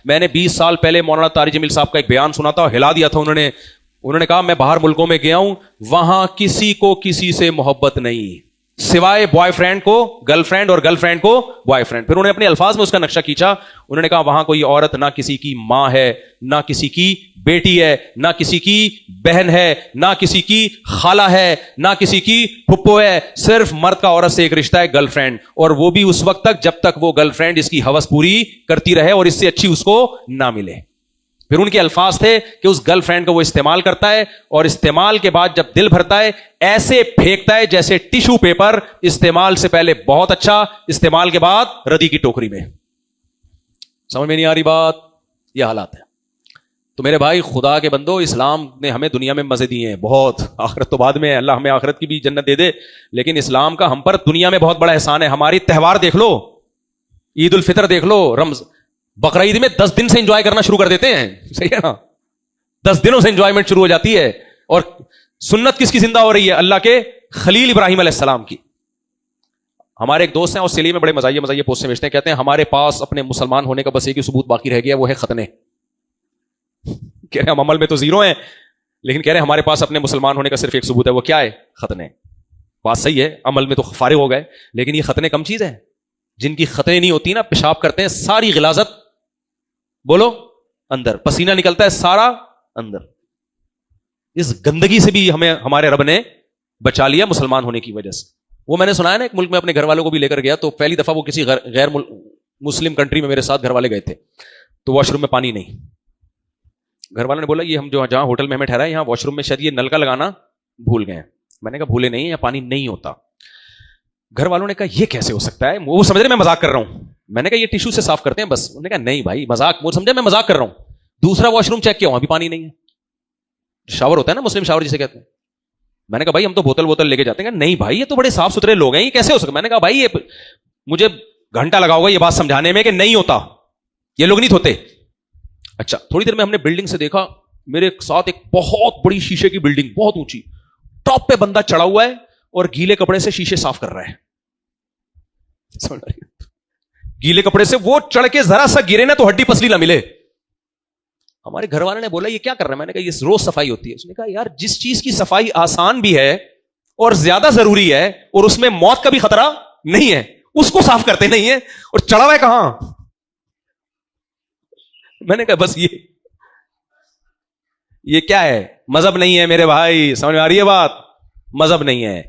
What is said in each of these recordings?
میں نے 20 سال پہلے مولانا طارق جمیل صاحب کا ایک بیان سنا تھا, ہلا دیا تھا انہوں نے کہا میں باہر ملکوں میں گیا ہوں, وہاں کسی کو کسی سے محبت نہیں سوائے بوائے فرینڈ کو گرل فرینڈ اور گرل فرینڈ کو بوائے فرینڈ. پھر انہوں نے اپنے الفاظ میں اس کا نقشہ کھینچا. انہوں نے کہا وہاں کوئی عورت نہ کسی کی ماں ہے, نہ کسی کی بیٹی ہے, نہ کسی کی بہن ہے, نہ کسی کی خالہ ہے, نہ کسی کی پھپھو ہے, صرف مرد کا عورت سے ایک رشتہ ہے, گرل فرینڈ, اور وہ بھی اس وقت تک جب تک وہ گرل فرینڈ اس کی ہوس پوری کرتی رہے اور اس سے اچھی اس کو نہ ملے. پھر ان کے الفاظ تھے کہ اس گرل فرینڈ کو وہ استعمال کرتا ہے اور استعمال کے بعد جب دل بھرتا ہے ایسے پھینکتا ہے جیسے ٹیشو پیپر, استعمال سے پہلے بہت اچھا, استعمال کے بعد ردی کی ٹوکری میں. سمجھ میں نہیں آ رہی بات؟ یہ حالات ہے. تو میرے بھائی خدا کے بندو, اسلام نے ہمیں دنیا میں مزے دیے ہیں بہت, آخرت تو بعد میں ہے, اللہ ہمیں آخرت کی بھی جنت دے دے, لیکن اسلام کا ہم پر دنیا میں بہت بڑا احسان ہے. ہماری تہوار دیکھ لو, عید الفطر دیکھ لو, بقرعید میں 10 دن سے انجوائے کرنا شروع کر دیتے ہیں, صحیح ہے نا, 10 دنوں سے انجوائمنٹ شروع ہو جاتی ہے. اور سنت کس کی زندہ ہو رہی ہے؟ اللہ کے خلیل ابراہیم علیہ السلام کی. ہمارے ایک دوست ہیں آسٹریلیا میں, بڑے مزاحیہ پوسٹیں بھیجتے ہیں, کہتے ہیں ہمارے پاس اپنے مسلمان ہونے کا بس ایک ہی ثبوت باقی رہ گیا, وہ ہے ختنے. کہہ رہے ہم عمل میں تو زیرو ہیں, لیکن کہہ رہے ہیں ہمارے پاس اپنے مسلمان ہونے کا صرف ایک ثبوت ہے, وہ کیا ہے؟ ختنے. بات صحیح ہے, عمل میں تو فارغ ہو گئے, لیکن یہ ختنے کم چیز ہے. جن کی ختنے نہیں ہوتی نا, پیشاب کرتے ہیں ساری غلاظت بولو اندر, پسینہ نکلتا ہے سارا اندر. اس گندگی سے بھی ہمیں ہمارے رب نے بچا لیا مسلمان ہونے کی وجہ سے. وہ میں نے سنا ہے نا, ایک ملک میں اپنے گھر والوں کو بھی لے کر گیا, تو پہلی دفعہ وہ کسی غیر مسلم کنٹری میں میرے ساتھ گھر والے گئے تھے, تو واش روم میں پانی نہیں. گھر والوں نے بولا یہ ہم جو جہاں ہوٹل میں ہمیں ٹھہرا ہے یہاں واش روم میں شاید یہ نل کا لگانا بھول گئے ہیں. میں نے کہا بھولے نہیں, یہاں پانی نہیں ہوتا. گھر والوں نے کہا یہ کیسے ہو سکتا ہے, وہ سمجھ رہے میں مذاق کر رہا ہوں. میں نے کہا یہ ٹیشو سے صاف کرتے ہیں بس. انہوں نے کہا نہیں بھائی مذاق, وہ سمجھا میں مذاق کر رہا ہوں. دوسرا واش روم چیک کیا, وہاں بھی پانی نہیں ہے. شاور ہوتا ہے نا مسلم شاور جسے کہتے ہیں. میں نے کہا بھائی ہم تو بوتل لے کے جاتے ہیں. نہیں بھائی یہ تو بڑے صاف ستھرے لوگ ہیں, یہ کیسے ہو سکتا؟ میں نے کہا بھائی یہ مجھے گھنٹہ لگا ہوگا یہ بات سمجھانے میں کہ نہیں ہوتا, یہ لوگ نہیں دھوتے. اچھا تھوڑی دیر میں ہم نے بلڈنگ سے دیکھا, میرے ساتھ ایک بہت بڑی شیشے کی بلڈنگ, بہت اونچی, ٹاپ پہ بندہ چڑھا ہوا ہے اور گیلے کپڑے سے شیشے صاف کر رہا ہے. گیلے کپڑے سے وہ چڑھ کے ذرا سا گرے نا تو ہڈی پسلی نہ ملے. ہمارے گھر والے نے بولا یہ کیا کر رہا ہے؟ میں نے کہا یہ روز صفائی ہوتی ہے. اس نے کہا یار جس چیز کی صفائی آسان بھی ہے اور زیادہ ضروری ہے اور اس میں موت کا بھی خطرہ نہیں ہے, اس کو صاف کرتے نہیں ہے, اور چڑھا ہوا ہے کہاں؟ میں نے کہا بس یہ کیا ہے؟ مذہب نہیں ہے میرے بھائی, سمجھ میں آ رہی ہے بات؟ مذہب نہیں ہے.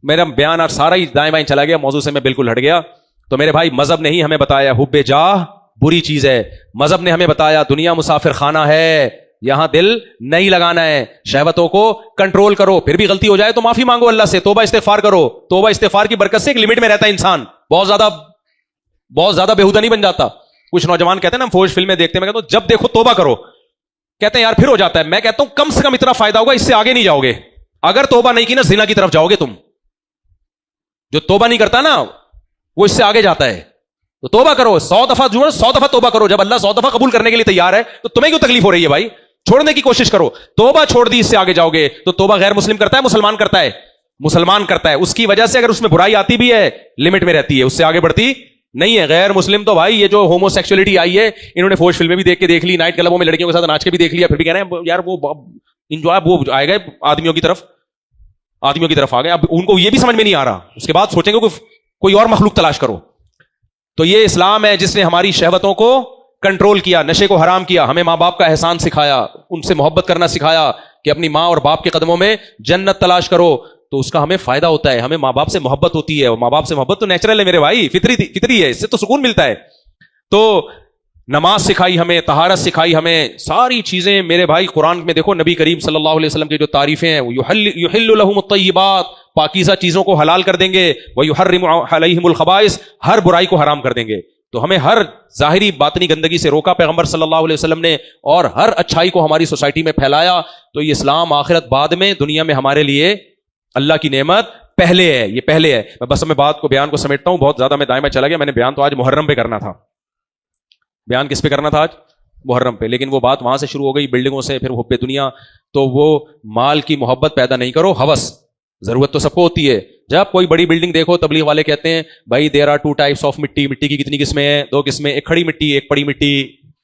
میرا بیان آج سارا ہی دائیں بائیں چلا گیا, موضوع سے میں بالکل ہٹ گیا. تو میرے بھائی مذہب نے ہی ہمیں بتایا حب جاہ بری چیز ہے. مذہب نے ہمیں بتایا دنیا مسافر خانہ ہے, یہاں دل نہیں لگانا ہے, شہوتوں کو کنٹرول کرو, پھر بھی غلطی ہو جائے تو معافی مانگو اللہ سے, توبہ استغفار کرو. توبہ استغفار کی برکت سے ایک لمٹ میں رہتا ہے انسان, بہت زیادہ بےہودہ نہیں بن جاتا. کچھ نوجوان کہتے ہیں نا, ہم فوج فلمیں دیکھتے ہیں, میں کہتا ہوں جب دیکھو توبہ کرو, کہتے ہیں یار پھر ہو جاتا ہے. میں کہتا ہوں کم سے کم اتنا فائدہ ہوگا, اس سے آگے نہیں جاؤ گے. اگر توبہ نہیں کی نا زنا کی طرف جاؤ گے تم. جو توبہ نہیں کرتا نا وہ اس سے آگے جاتا ہے. تو توبہ کرو, 100 دفعہ جو 100 دفعہ توبہ کرو. جب اللہ 100 دفعہ قبول کرنے کے لیے تیار ہے تو تمہیں کیوں تکلیف ہو رہی ہے بھائی؟ چھوڑنے کی کوشش کرو. توبہ چھوڑ دی, اس سے آگے جاؤ گے. تو توبہ غیر مسلم کرتا ہے مسلمان کرتا ہے؟ مسلمان کرتا ہے. اس کی وجہ سے اگر اس میں برائی آتی بھی ہے لمٹ میں رہتی ہے, اس سے آگے بڑھتی نہیں ہے. غیر مسلم تو بھائی یہ جو ہومو سیکسولیٹی آئی ہے, انہوں نے فوج فلمیں بھی دیکھ لی, نائٹ کلبوں میں لڑکیوں کے ساتھ ناچ کے بھی دیکھ لیا, پھر بھی کہہ رہے ہیں یار وہ انجوائے وہ آئے گئے آدمیوں کی طرف آ گئے. اب ان کو یہ بھی سمجھ میں نہیں آ رہا, اس کے بعد سوچیں گے کوئی اور مخلوق تلاش کرو. تو یہ اسلام ہے جس نے ہماری شہوتوں کو کنٹرول کیا, نشے کو حرام کیا, ہمیں ماں باپ کا احسان سکھایا, ان سے محبت کرنا سکھایا کہ اپنی ماں اور باپ کے قدموں میں جنت تلاش کرو. تو اس کا ہمیں فائدہ ہوتا ہے, ہمیں ماں باپ سے محبت ہوتی ہے, اور ماں باپ سے محبت تو نیچرل ہے میرے بھائی, فطری ہے, اس سے تو سکون ملتا ہے. تو نماز سکھائی ہمیں, طہارت سکھائی ہمیں, ساری چیزیں میرے بھائی. قرآن میں دیکھو نبی کریم صلی اللہ علیہ وسلم کی جو تعریفیں ہیں, یحل لہم الطیبات, پاکیزہ چیزوں کو حلال کر دیں گے, ویحرم علیہم الخبائث, ہر برائی کو حرام کر دیں گے. تو ہمیں ہر ظاہری باطنی گندگی سے روکا پیغمبر صلی اللہ علیہ وسلم نے, اور ہر اچھائی کو ہماری سوسائٹی میں پھیلایا. تو یہ اسلام آخرت بعد میں, دنیا میں ہمارے لیے اللہ کی نعمت پہلے ہے, یہ پہلے ہے. میں بس میں بات کو بیان کو سمیٹتا ہوں, بہت زیادہ میں دائیں میں چلا گیا. میں نے بیان تو آج محرم پہ کرنا تھا, بیان کس پہ کرنا تھا آج؟ محرم پہ. لیکن وہ بات وہاں سے شروع ہو گئی, بلڈنگوں سے, پھر حب دنیا. تو وہ مال کی محبت پیدا نہیں کرو, ہوس. ضرورت تو سب کو ہوتی ہے. جب کوئی بڑی بلڈنگ دیکھو, تبلیغ والے کہتے ہیں بھائی دیر آر 2 types of مٹی. مٹی کی کتنی قسمیں ہیں؟ 2 قسمیں, ایک کھڑی مٹی, ایک پڑی مٹی.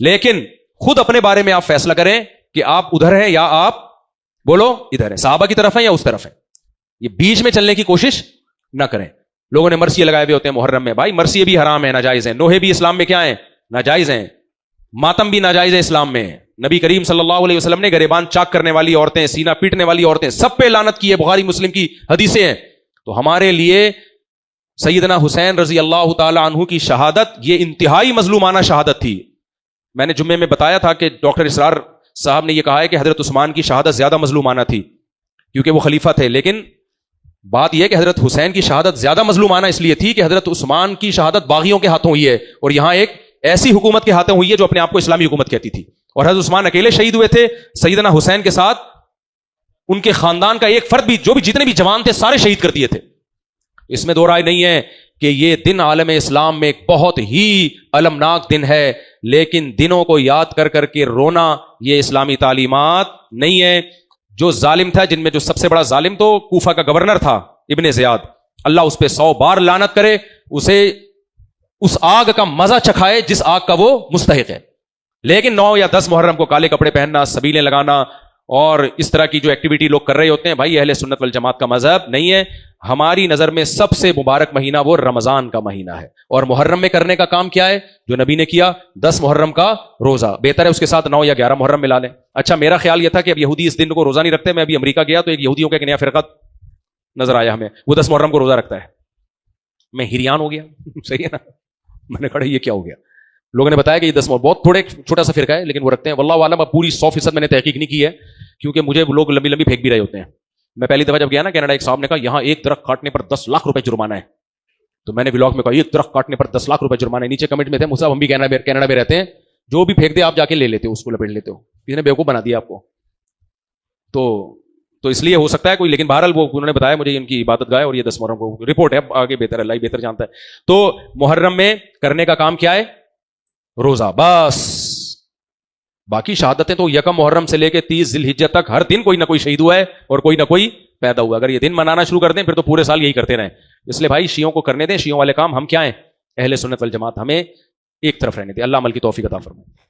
لیکن خود اپنے بارے میں آپ فیصلہ کریں کہ آپ ادھر ہیں یا آپ بولو ادھر ہیں، صحابہ کی طرف ہیں یا اس طرف ہیں. یہ بیچ میں چلنے کی کوشش نہ کریں. لوگوں نے مرثیے لگائے ہوئے ہوتے ہیں محرم میں. بھائی مرثیے بھی حرام ہیں، ناجائز ہیں. نوحے بھی اسلام میں کیا ہیں؟ ناجائز ہیں. ماتم بھی ناجائز ہے اسلام میں. نبی کریم صلی اللہ علیہ وسلم نے گریبان چاک کرنے والی عورتیں، سینہ پیٹنے والی عورتیں، سب پہ لعنت کی ہے. بخاری مسلم کی حدیثیں ہیں. تو ہمارے لیے سیدنا حسین رضی اللہ تعالی عنہ کی شہادت یہ انتہائی مظلومانہ شہادت تھی. میں نے جمعے میں بتایا تھا کہ ڈاکٹر اسرار صاحب نے یہ کہا ہے کہ حضرت عثمان کی شہادت زیادہ مظلومانہ تھی کیونکہ وہ خلیفہ تھے. لیکن بات یہ کہ حضرت حسین کی شہادت زیادہ مظلومانہ اس لیے تھی کہ حضرت عثمان کی شہادت باغیوں کے ہاتھوں ہوئی ہے، اور یہاں ایک ایسی حکومت کے ہاتھوں ہوئی ہے جو اپنے آپ کو اسلامی حکومت کہتی تھی. اور حضرت عثمان اکیلے شہید ہوئے تھے. سیدنا حسین کے ساتھ ان کے خاندان کا ایک فرد بھی، جو بھی جتنے بھی جوان تھے سارے شہید کر دیے تھے. اس میں دو رائے نہیں ہے کہ یہ دن عالم اسلام میں ایک بہت ہی المناک دن ہے، لیکن دنوں کو یاد کر کر کے رونا یہ اسلامی تعلیمات نہیں ہے. جو ظالم تھا، جن میں جو سب سے بڑا ظالم تو کوفہ کا گورنر تھا ابن زیاد، اللہ اس پہ 100 بار لعنت کرے، اسے اس آگ کا مزہ چکھائے جس آگ کا وہ مستحق ہے. لیکن 9 یا 10 محرم کو کالے کپڑے پہننا، سبیلیں لگانا اور اس طرح کی جو ایکٹیویٹی لوگ کر رہے ہوتے ہیں، بھائی اہل سنت والجماعت کا مذہب نہیں ہے. ہماری نظر میں سب سے مبارک مہینہ وہ رمضان کا مہینہ ہے. اور محرم میں کرنے کا کام کیا ہے جو نبی نے کیا؟ 10 محرم کا روزہ. بہتر ہے اس کے ساتھ 9 یا 11 محرم ملا لیں. اچھا میرا خیال یہ تھا کہ اب یہودی اس دن کو روزہ نہیں رکھتے. میں ابھی امریکہ گیا تو ایک یہودیوں کا ایک نیا فرقہ نظر آیا ہمیں، وہ 10 محرم کو روزہ رکھتا ہے. میں حیران ہو گیا. صحیح ہے نا؟ میں نے کہا یہ کیا ہو گیا؟ لوگوں نے بتایا کہ یہ 10 محرم بہت تھوڑے چھوٹا سا فرقہ ہے لیکن وہ رکھتے ہیں. واللہ عالم اب پوری 100% میں نے تحقیق نہیں کی ہے کیونکہ مجھے لوگ لمبی لمبی پھینک بھی رہے ہوتے ہیں. میں پہلی دفعہ جب گیا نا کینیڈا، ایک صاحب نے کہا یہاں ایک درخت کاٹنے پر 10 لاکھ روپے جرمانہ ہے. تو میں نے ولاگ میں کہا ایک درخت کاٹنے پر 10 لاکھ روپے جرمانہ ہے. نیچے کمنٹ میں تھے مصعب ہم بھی کینیڈا میں رہتے ہیں، جو بھی پھینک دے آپ جا کے لے لیتے ہو، اس کو لپیٹ لیتے ہو. کسی نے بیوقوف بنا دیا آپ کو. تو اس لیے ہو سکتا ہے کوئی، لیکن بہرحال وہ انہوں نے بتایا مجھے ان کی عبادت گاہ ہے اور یہ 10 محرم کو رپورٹ ہے. آگے بہتر اللہ ہی بہتر جانتا ہے. تو محرم میں کرنے کا کام کیا ہے؟ روزہ. بس باقی شہادتیں تو یکم محرم سے لے کے 30 ذی الحجہ تک ہر دن کوئی نہ کوئی شہید ہوا ہے اور کوئی نہ کوئی پیدا ہوا. اگر یہ دن منانا شروع کر دیں پھر تو پورے سال یہی کرتے رہیں. اس لیے بھائی شیعوں کو کرنے دیں. شیعوں والے کام ہم کیا ہیں؟ اہل سنت والجماعت. ہمیں ایک طرف رہنے دیں. اللہ عمل کی توفیق عطا فرمائے.